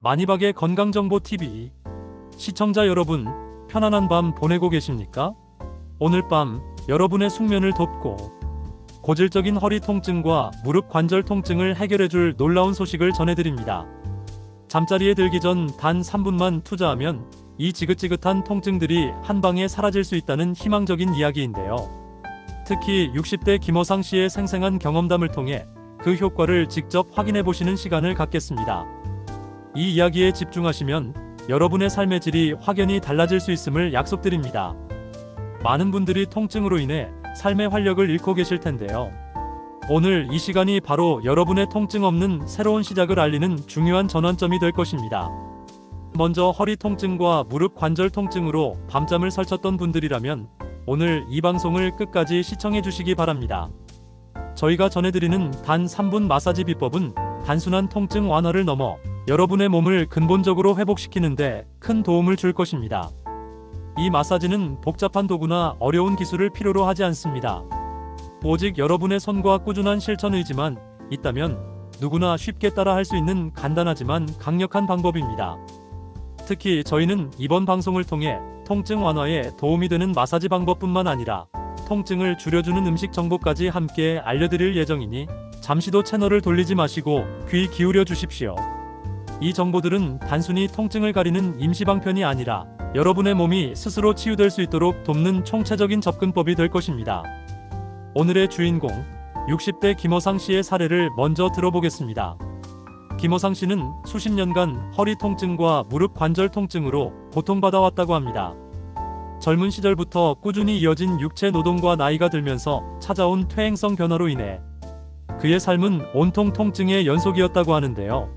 마니박의 건강정보TV 시청자 여러분, 편안한 밤 보내고 계십니까? 오늘 밤 여러분의 숙면을 돋고 고질적인 허리 통증과 무릎 관절 통증을 해결해줄 놀라운 소식을 전해드립니다. 잠자리에 들기 전 단 3분만 투자하면 이 지긋지긋한 통증들이 한방에 사라질 수 있다는 희망적인 이야기인데요. 특히 60대 김어상 씨의 생생한 경험담을 통해 그 효과를 직접 확인해 보시는 시간을 갖겠습니다. 이 이야기에 집중하시면 여러분의 삶의 질이 확연히 달라질 수 있음을 약속드립니다. 많은 분들이 통증으로 인해 삶의 활력을 잃고 계실 텐데요. 오늘 이 시간이 바로 여러분의 통증 없는 새로운 시작을 알리는 중요한 전환점이 될 것입니다. 먼저 허리 통증과 무릎 관절 통증으로 밤잠을 설쳤던 분들이라면 오늘 이 방송을 끝까지 시청해 주시기 바랍니다. 저희가 전해드리는 단 3분 마사지 비법은 단순한 통증 완화를 넘어 여러분의 몸을 근본적으로 회복시키는데 큰 도움을 줄 것입니다. 이 마사지는 복잡한 도구나 어려운 기술을 필요로 하지 않습니다. 오직 여러분의 손과 꾸준한 실천 의지만 있다면 누구나 쉽게 따라 할 수 있는 간단하지만 강력한 방법입니다. 특히 저희는 이번 방송을 통해 통증 완화에 도움이 되는 마사지 방법뿐만 아니라 통증을 줄여주는 음식 정보까지 함께 알려드릴 예정이니 잠시도 채널을 돌리지 마시고 귀 기울여 주십시오. 이 정보들은 단순히 통증을 가리는 임시방편이 아니라 여러분의 몸이 스스로 치유될 수 있도록 돕는 총체적인 접근법이 될 것입니다. 오늘의 주인공 60대 김어상 씨의 사례를 먼저 들어보겠습니다. 김어상 씨는 수십 년간 허리 통증과 무릎 관절 통증으로 고통받아왔다고 합니다. 젊은 시절부터 꾸준히 이어진 육체 노동과 나이가 들면서 찾아온 퇴행성 변화로 인해 그의 삶은 온통 통증의 연속이었다고 하는데요.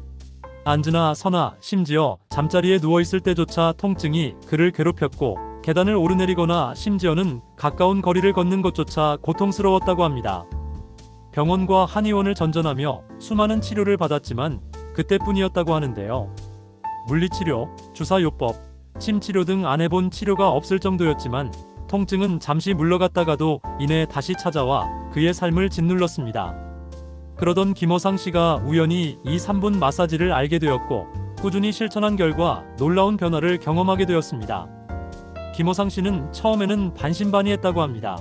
앉으나 서나 심지어 잠자리에 누워있을 때조차 통증이 그를 괴롭혔고 계단을 오르내리거나 심지어는 가까운 거리를 걷는 것조차 고통스러웠다고 합니다. 병원과 한의원을 전전하며 수많은 치료를 받았지만 그때뿐이었다고 하는데요. 물리치료, 주사요법, 침치료 등 안 해본 치료가 없을 정도였지만 통증은 잠시 물러갔다가도 이내 다시 찾아와 그의 삶을 짓눌렀습니다. 그러던 김어상 씨가 우연히 이 3분 마사지를 알게 되었고 꾸준히 실천한 결과 놀라운 변화를 경험하게 되었습니다. 김어상 씨는 처음에는 반신반의했다고 합니다.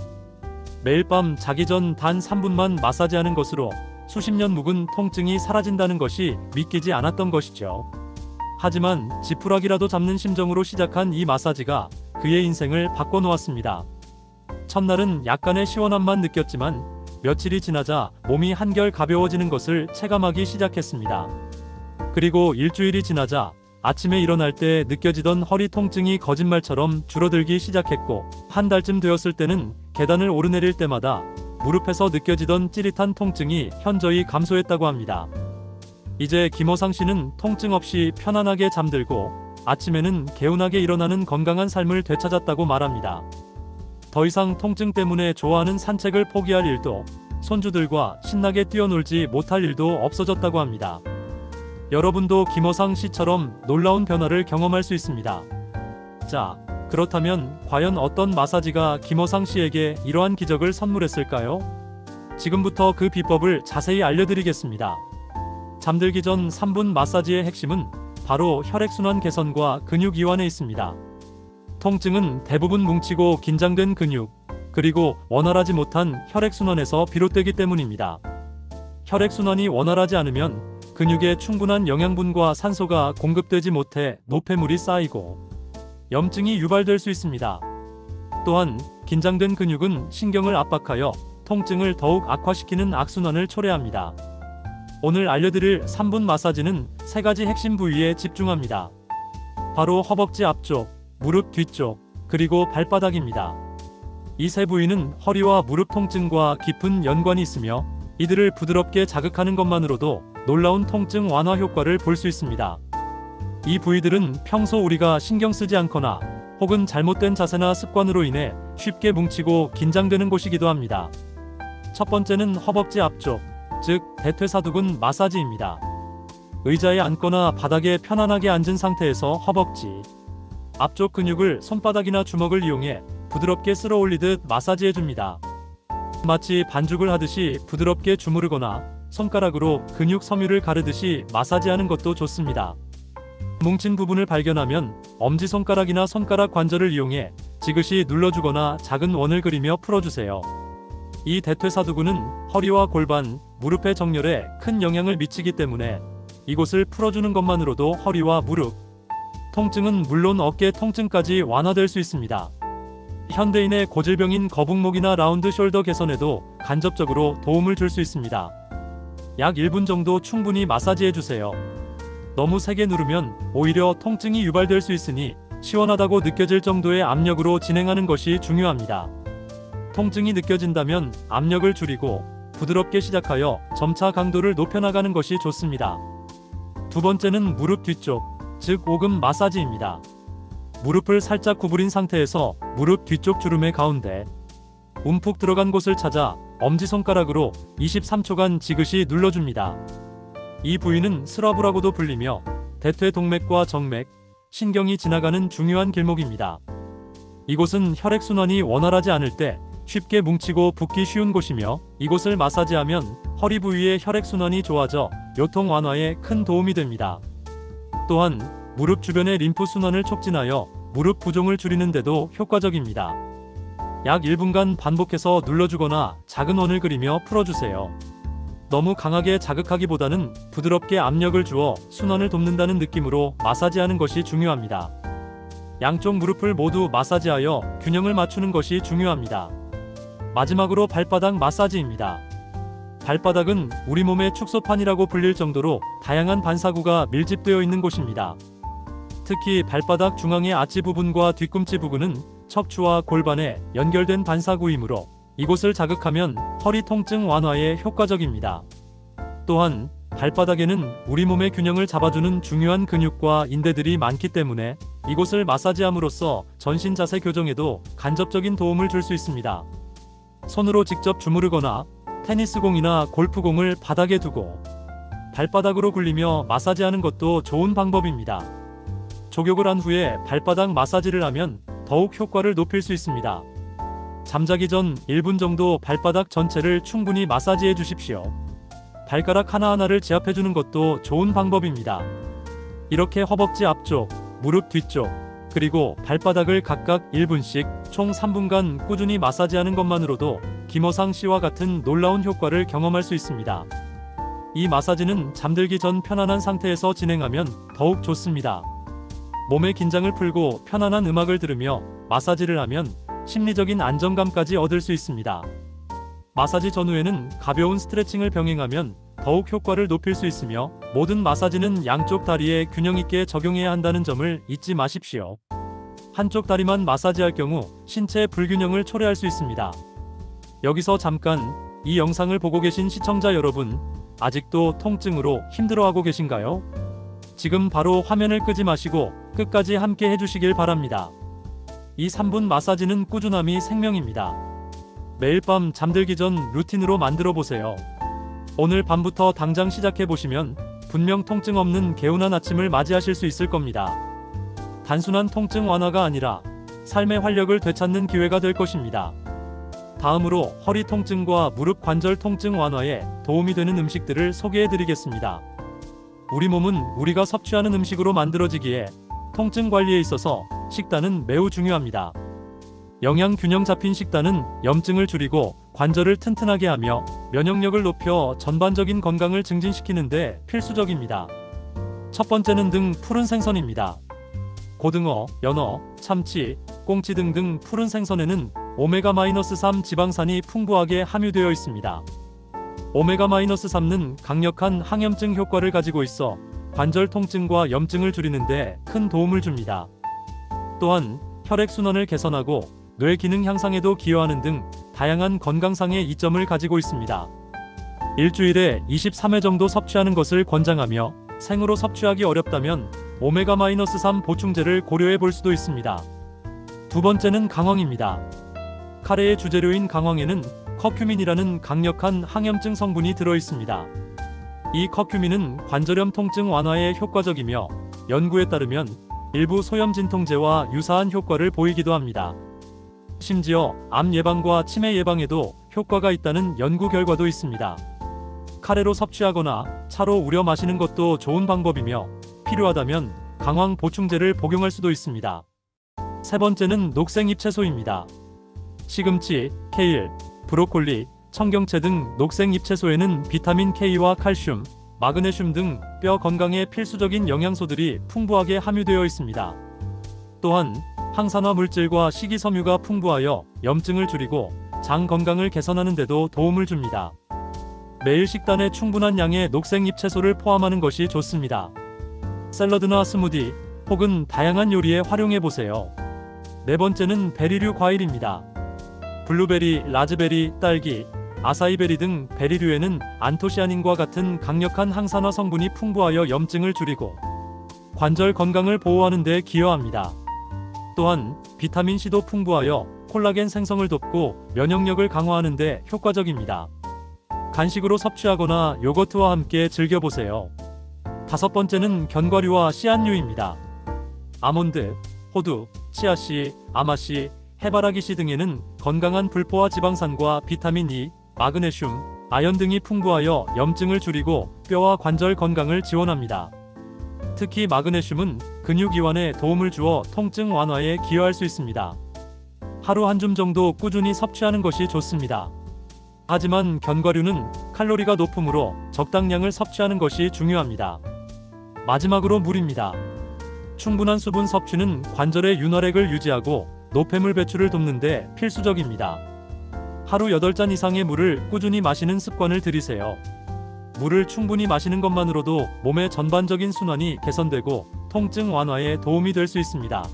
매일 밤 자기 전 단 3분만 마사지하는 것으로 수십 년 묵은 통증이 사라진다는 것이 믿기지 않았던 것이죠. 하지만 지푸라기라도 잡는 심정으로 시작한 이 마사지가 그의 인생을 바꿔놓았습니다. 첫날은 약간의 시원함만 느꼈지만 며칠이 지나자 몸이 한결 가벼워지는 것을 체감하기 시작했습니다. 그리고 일주일이 지나자 아침에 일어날 때 느껴지던 허리 통증이 거짓말처럼 줄어들기 시작했고 한 달쯤 되었을 때는 계단을 오르내릴 때마다 무릎에서 느껴지던 찌릿한 통증이 현저히 감소했다고 합니다. 이제 김어상 씨는 통증 없이 편안하게 잠들고 아침에는 개운하게 일어나는 건강한 삶을 되찾았다고 말합니다. 더 이상 통증 때문에 좋아하는 산책을 포기할 일도 손주들과 신나게 뛰어놀지 못할 일도 없어졌다고 합니다. 여러분도 김어상 씨처럼 놀라운 변화를 경험할 수 있습니다. 자, 그렇다면 과연 어떤 마사지가 김어상 씨에게 이러한 기적을 선물했을까요? 지금부터 그 비법을 자세히 알려드리겠습니다. 잠들기 전 3분 마사지의 핵심은 바로 혈액순환 개선과 근육 이완에 있습니다. 통증은 대부분 뭉치고 긴장된 근육, 그리고 원활하지 못한 혈액순환에서 비롯되기 때문입니다. 혈액순환이 원활하지 않으면 근육에 충분한 영양분과 산소가 공급되지 못해 노폐물이 쌓이고 염증이 유발될 수 있습니다. 또한 긴장된 근육은 신경을 압박하여 통증을 더욱 악화시키는 악순환을 초래합니다. 오늘 알려드릴 3분 마사지는 3가지 핵심 부위에 집중합니다. 바로 허벅지 앞쪽, 무릎 뒤쪽, 그리고 발바닥입니다. 이 세 부위는 허리와 무릎 통증과 깊은 연관이 있으며 이들을 부드럽게 자극하는 것만으로도 놀라운 통증 완화 효과를 볼 수 있습니다. 이 부위들은 평소 우리가 신경 쓰지 않거나 혹은 잘못된 자세나 습관으로 인해 쉽게 뭉치고 긴장되는 곳이기도 합니다. 첫 번째는 허벅지 앞쪽, 즉 대퇴사두근 마사지입니다. 의자에 앉거나 바닥에 편안하게 앉은 상태에서 허벅지 앞쪽 근육을 손바닥이나 주먹을 이용해 부드럽게 쓸어 올리듯 마사지해줍니다. 마치 반죽을 하듯이 부드럽게 주무르거나 손가락으로 근육 섬유를 가르듯이 마사지하는 것도 좋습니다. 뭉친 부분을 발견하면 엄지손가락이나 손가락 관절을 이용해 지그시 눌러주거나 작은 원을 그리며 풀어주세요. 이 대퇴사두근은 허리와 골반, 무릎의 정렬에 큰 영향을 미치기 때문에 이곳을 풀어주는 것만으로도 허리와 무릎 통증은 물론 어깨 통증까지 완화될 수 있습니다. 현대인의 고질병인 거북목이나 라운드 숄더 개선에도 간접적으로 도움을 줄 수 있습니다. 약 1분 정도 충분히 마사지해주세요. 너무 세게 누르면 오히려 통증이 유발될 수 있으니 시원하다고 느껴질 정도의 압력으로 진행하는 것이 중요합니다. 통증이 느껴진다면 압력을 줄이고 부드럽게 시작하여 점차 강도를 높여나가는 것이 좋습니다. 두 번째는 무릎 뒤쪽, 즉 오금 마사지입니다. 무릎을 살짝 구부린 상태에서 무릎 뒤쪽 주름의 가운데 움푹 들어간 곳을 찾아 엄지손가락으로 23초간 지그시 눌러줍니다. 이 부위는 스라브라고도 불리며 대퇴동맥과 정맥, 신경이 지나가는 중요한 길목입니다. 이곳은 혈액순환이 원활하지 않을 때 쉽게 뭉치고 붓기 쉬운 곳이며 이곳을 마사지하면 허리 부위의 혈액순환이 좋아져 요통 완화에 큰 도움이 됩니다. 또한 무릎 주변의 림프 순환을 촉진하여 무릎 부종을 줄이는 데도 효과적입니다. 약 1분간 반복해서 눌러주거나 작은 원을 그리며 풀어주세요. 너무 강하게 자극하기보다는 부드럽게 압력을 주어 순환을 돕는다는 느낌으로 마사지하는 것이 중요합니다. 양쪽 무릎을 모두 마사지하여 균형을 맞추는 것이 중요합니다. 마지막으로 발바닥 마사지입니다. 발바닥은 우리 몸의 축소판이라고 불릴 정도로 다양한 반사구가 밀집되어 있는 곳입니다. 특히 발바닥 중앙의 아치 부분과 뒤꿈치 부근은 척추와 골반에 연결된 반사구이므로 이곳을 자극하면 허리 통증 완화에 효과적입니다. 또한 발바닥에는 우리 몸의 균형을 잡아주는 중요한 근육과 인대들이 많기 때문에 이곳을 마사지함으로써 전신 자세 교정에도 간접적인 도움을 줄 수 있습니다. 손으로 직접 주무르거나 테니스공이나 골프공을 바닥에 두고 발바닥으로 굴리며 마사지하는 것도 좋은 방법입니다. 족욕을 한 후에 발바닥 마사지를 하면 더욱 효과를 높일 수 있습니다. 잠자기 전 1분 정도 발바닥 전체를 충분히 마사지해 주십시오. 발가락 하나하나를 지압해주는 것도 좋은 방법입니다. 이렇게 허벅지 앞쪽, 무릎 뒤쪽, 그리고 발바닥을 각각 1분씩 총 3분간 꾸준히 마사지하는 것만으로도 김어상 씨와 같은 놀라운 효과를 경험할 수 있습니다. 이 마사지는 잠들기 전 편안한 상태에서 진행하면 더욱 좋습니다. 몸의 긴장을 풀고 편안한 음악을 들으며 마사지를 하면 심리적인 안정감까지 얻을 수 있습니다. 마사지 전후에는 가벼운 스트레칭을 병행하면 더욱 효과를 높일 수 있으며 모든 마사지는 양쪽 다리에 균형 있게 적용해야 한다는 점을 잊지 마십시오. 한쪽 다리만 마사지할 경우 신체 불균형을 초래할 수 있습니다. 여기서 잠깐 이 영상을 보고 계신 시청자 여러분, 아직도 통증으로 힘들어하고 계신가요? 지금 바로 화면을 끄지 마시고 끝까지 함께 해주시길 바랍니다. 이 3분 마사지는 꾸준함이 생명입니다. 매일 밤 잠들기 전 루틴으로 만들어 보세요. 오늘 밤부터 당장 시작해 보시면 분명 통증 없는 개운한 아침을 맞이하실 수 있을 겁니다. 단순한 통증 완화가 아니라 삶의 활력을 되찾는 기회가 될 것입니다. 다음으로 허리 통증과 무릎 관절 통증 완화에 도움이 되는 음식들을 소개해 드리겠습니다. 우리 몸은 우리가 섭취하는 음식으로 만들어지기에 통증 관리에 있어서 식단은 매우 중요합니다. 영양 균형 잡힌 식단은 염증을 줄이고 관절을 튼튼하게 하며 면역력을 높여 전반적인 건강을 증진시키는 데 필수적입니다. 첫 번째는 등 푸른 생선입니다. 고등어, 연어, 참치, 꽁치 등등 푸른 생선에는 오메가-3 지방산이 풍부하게 함유되어 있습니다. 오메가-3는 강력한 항염증 효과를 가지고 있어 관절 통증과 염증을 줄이는 데 큰 도움을 줍니다. 또한 혈액순환을 개선하고 뇌 기능 향상에도 기여하는 등 다양한 건강상의 이점을 가지고 있습니다. 일주일에 23회 정도 섭취하는 것을 권장하며 생으로 섭취하기 어렵다면 오메가-3 보충제를 고려해 볼 수도 있습니다. 두 번째는 강황입니다. 카레의 주재료인 강황에는 커큐민이라는 강력한 항염증 성분이 들어 있습니다. 이 커큐민은 관절염 통증 완화에 효과적이며 연구에 따르면 일부 소염 진통제와 유사한 효과를 보이기도 합니다. 심지어 암 예방과 치매 예방에도 효과가 있다는 연구 결과도 있습니다. 카레로 섭취하거나 차로 우려 마시는 것도 좋은 방법이며 필요하다면 강황 보충제를 복용할 수도 있습니다. 세 번째는 녹색 잎채소입니다. 시금치, 케일, 브로콜리, 청경채 등 녹색 잎채소에는 비타민 K와 칼슘, 마그네슘 등 뼈 건강에 필수적인 영양소들이 풍부하게 함유되어 있습니다. 또한 항산화 물질과 식이섬유가 풍부하여 염증을 줄이고 장 건강을 개선하는 데도 도움을 줍니다. 매일 식단에 충분한 양의 녹색 잎채소를 포함하는 것이 좋습니다. 샐러드나 스무디 혹은 다양한 요리에 활용해 보세요. 네 번째는 베리류 과일입니다. 블루베리, 라즈베리, 딸기, 아사이베리 등 베리류에는 안토시아닌과 같은 강력한 항산화 성분이 풍부하여 염증을 줄이고 관절 건강을 보호하는 데 기여합니다. 또한 비타민C도 풍부하여 콜라겐 생성을 돕고 면역력을 강화하는 데 효과적입니다. 간식으로 섭취하거나 요거트와 함께 즐겨보세요. 다섯 번째는 견과류와 씨앗류입니다. 아몬드, 호두, 치아씨, 아마씨, 해바라기씨 등에는 건강한 불포화 지방산과 비타민 E, 마그네슘, 아연 등이 풍부하여 염증을 줄이고 뼈와 관절 건강을 지원합니다. 특히 마그네슘은 근육 이완에 도움을 주어 통증 완화에 기여할 수 있습니다. 하루 한 줌 정도 꾸준히 섭취하는 것이 좋습니다. 하지만 견과류는 칼로리가 높으므로 적당량을 섭취하는 것이 중요합니다. 마지막으로 물입니다. 충분한 수분 섭취는 관절의 윤활액을 유지하고 노폐물 배출을 돕는 데 필수적입니다. 하루 8잔 이상의 물을 꾸준히 마시는 습관을 들이세요. 물을 충분히 마시는 것만으로도 몸의 전반적인 순환이 개선되고 통증 완화에 도움이 될 수 있습니다.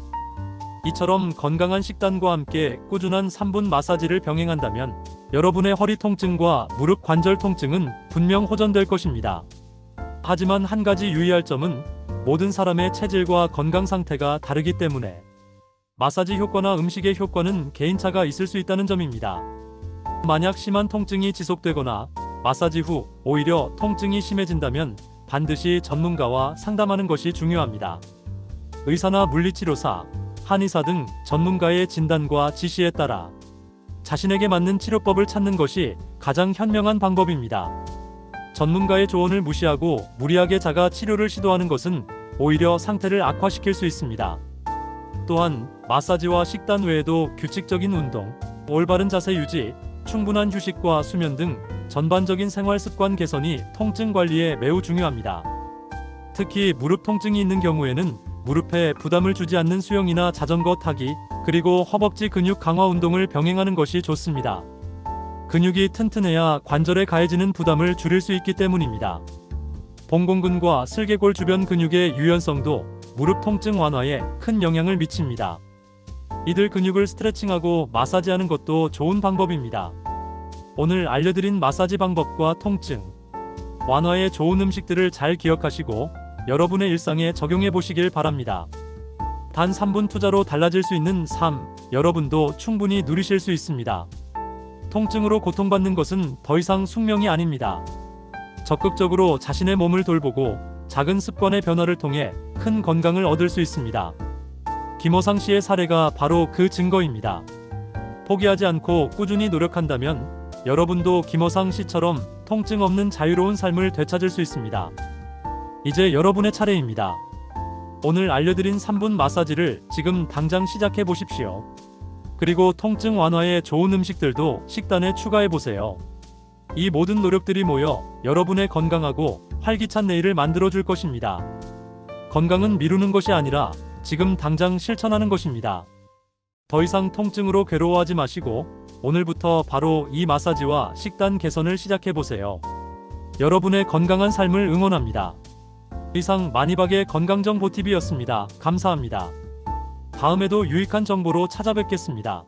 이처럼 건강한 식단과 함께 꾸준한 3분 마사지를 병행한다면 여러분의 허리 통증과 무릎 관절 통증은 분명 호전될 것입니다. 하지만 한 가지 유의할 점은 모든 사람의 체질과 건강 상태가 다르기 때문에 마사지 효과나 음식의 효과는 개인차가 있을 수 있다는 점입니다. 만약 심한 통증이 지속되거나 마사지 후 오히려 통증이 심해진다면 반드시 전문가와 상담하는 것이 중요합니다. 의사나 물리치료사, 한의사 등 전문가의 진단과 지시에 따라 자신에게 맞는 치료법을 찾는 것이 가장 현명한 방법입니다. 전문가의 조언을 무시하고 무리하게 자가 치료를 시도하는 것은 오히려 상태를 악화시킬 수 있습니다. 또한 마사지와 식단 외에도 규칙적인 운동, 올바른 자세 유지, 충분한 휴식과 수면 등 전반적인 생활 습관 개선이 통증 관리에 매우 중요합니다. 특히 무릎 통증이 있는 경우에는 무릎에 부담을 주지 않는 수영이나 자전거 타기, 그리고 허벅지 근육 강화 운동을 병행하는 것이 좋습니다. 근육이 튼튼해야 관절에 가해지는 부담을 줄일 수 있기 때문입니다. 봉공근과 슬개골 주변 근육의 유연성도 무릎 통증 완화에 큰 영향을 미칩니다. 이들 근육을 스트레칭하고 마사지하는 것도 좋은 방법입니다. 오늘 알려드린 마사지 방법과 통증 완화에 좋은 음식들을 잘 기억하시고 여러분의 일상에 적용해 보시길 바랍니다. 단 3분 투자로 달라질 수 있는 삶, 여러분도 충분히 누리실 수 있습니다. 통증으로 고통받는 것은 더 이상 숙명이 아닙니다. 적극적으로 자신의 몸을 돌보고 작은 습관의 변화를 통해 큰 건강을 얻을 수 있습니다. 김호상 씨의 사례가 바로 그 증거입니다. 포기하지 않고 꾸준히 노력한다면 여러분도 김호상 씨처럼 통증 없는 자유로운 삶을 되찾을 수 있습니다. 이제 여러분의 차례입니다. 오늘 알려드린 3분 마사지를 지금 당장 시작해 보십시오. 그리고 통증 완화에 좋은 음식들도 식단에 추가해 보세요. 이 모든 노력들이 모여 여러분의 건강하고 활기찬 내일을 만들어 줄 것입니다. 건강은 미루는 것이 아니라 지금 당장 실천하는 것입니다. 더 이상 통증으로 괴로워하지 마시고 오늘부터 바로 이 마사지와 식단 개선을 시작해 보세요. 여러분의 건강한 삶을 응원합니다. 이상 마니박의 건강정보TV였습니다. 감사합니다. 다음에도 유익한 정보로 찾아뵙겠습니다.